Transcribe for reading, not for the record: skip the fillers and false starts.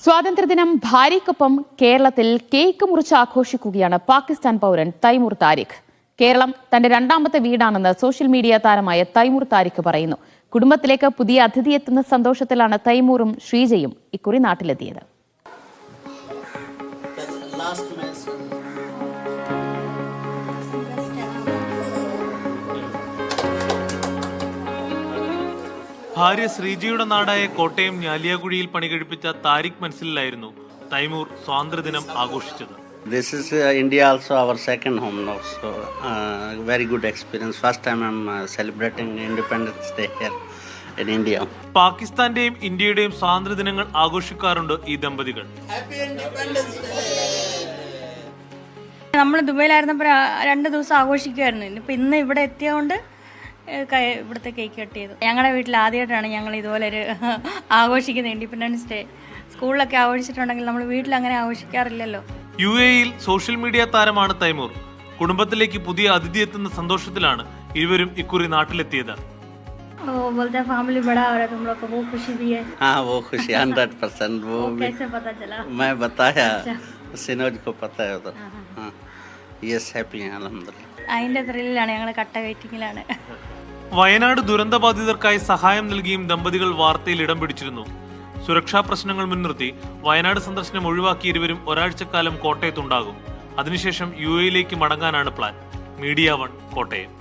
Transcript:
സ്വാതന്ത്ര്യദിനം ഭാര്യയ്ക്കൊപ്പം കേരളത്തിൽ കേക്ക് മുറിച്ച് ആഘോഷിക്കുകയാണ് പാകിസ്ഥാൻ പൗരൻ തൈമൂർ താരിഖ്. കേരളം തന്റെ രണ്ടാമത്തെ വീടാണെന്ന് സോഷ്യൽ മീഡിയ താരമായ തൈമൂർ താരിഖ് പറയുന്നു. കുടുംബത്തിലേക്ക് പുതിയ അതിഥി എത്തുന്ന സന്തോഷത്തിലാണ് തൈമൂറും ശ്രീജയും ഇക്കുറി നാട്ടിലെത്തിയത്. ഭാര്യ ശ്രീജയുടെ നാടായ കോട്ടയം ഞാലിയാകുഴിയിൽ പണികഴിപ്പിച്ച താരിഖ് മൻസിലായിരുന്നു തൈമൂർ സ്വാതന്ത്ര്യദിനം ആഘോഷിച്ചത്. This is India also our second home now, so very good experience. First time I'm celebrating Independence Day here in India. പാകിസ്ഥാന്റെയും ഇന്ത്യയുടെയും സ്വാതന്ത്ര്യദിനങ്ങൾ ആഘോഷിക്കാറുണ്ട് ഈ ദമ്പതികൾ. നമ്മൾ ദുബൈയിലായിരുന്നപ്പോൾ 2 ദിവസം ആഘോഷിക്കുമായിരുന്നു. ഇന്ന് ഇവിടെ എത്തിയതുകൊണ്ട് ഇവിടുത്തെ കേക്ക് കട്ട് ചെയ്തു. ഞങ്ങളുടെ വീട്ടിൽ ആദ്യമായിട്ടാണ് ഞങ്ങൾ ഇതുപോലെ ഒരു ആഘോഷിക്കുന്നത് ഇൻഡിപെൻഡൻസ് ഡേ. സ്കൂളിലൊക്കെ ആഘോഷിച്ചിട്ടുണ്ടെങ്കിൽ നമ്മൾ വീട്ടിൽ അങ്ങനെ ആഘോഷിക്കാറില്ലല്ലോ. UAE-യിൽ സോഷ്യൽ മീഡിയ താരമാണ് തൈമൂർ. കുടുംബത്തിലേക്ക് പുതിയ അതിഥി എത്തുന്ന സന്തോഷത്തിലാണ് ഇരുവരും ഇക്കുറി നാട്ടിലെത്തിയത്. बोलते हैं फैमिली बड़ा हो रहा है, तुम लोग को वो खुशी भी है? हाँ, वो खुशी 100%. वो कैसे पता चला? मैं बताया, सिनोज को पता है उधर. हाँ, यस, हैप्पी हैं अल्हम्दुलिल्लाह. അതിന്റെ ത്രില്ലിലാണ്, ഞങ്ങൾ കട്ട വെയിറ്റിംഗിലാണ്. വയനാട് ദുരന്തബാധിതർക്കായി സഹായം നൽകിയും ദമ്പതികൾ വാർത്തയിൽ ഇടം പിടിച്ചിരുന്നു. സുരക്ഷാ പ്രശ്നങ്ങൾ മുൻനിർത്തി വയനാട് സന്ദർശനം ഒഴിവാക്കി ഇരുവരും ഒരാഴ്ചക്കാലം കോട്ടയത്തുണ്ടാകും. അതിനുശേഷം UAE-യിലേക്ക് മടങ്ങാനാണ് പ്ലാൻ. മീഡിയ 1 കോട്ടയം.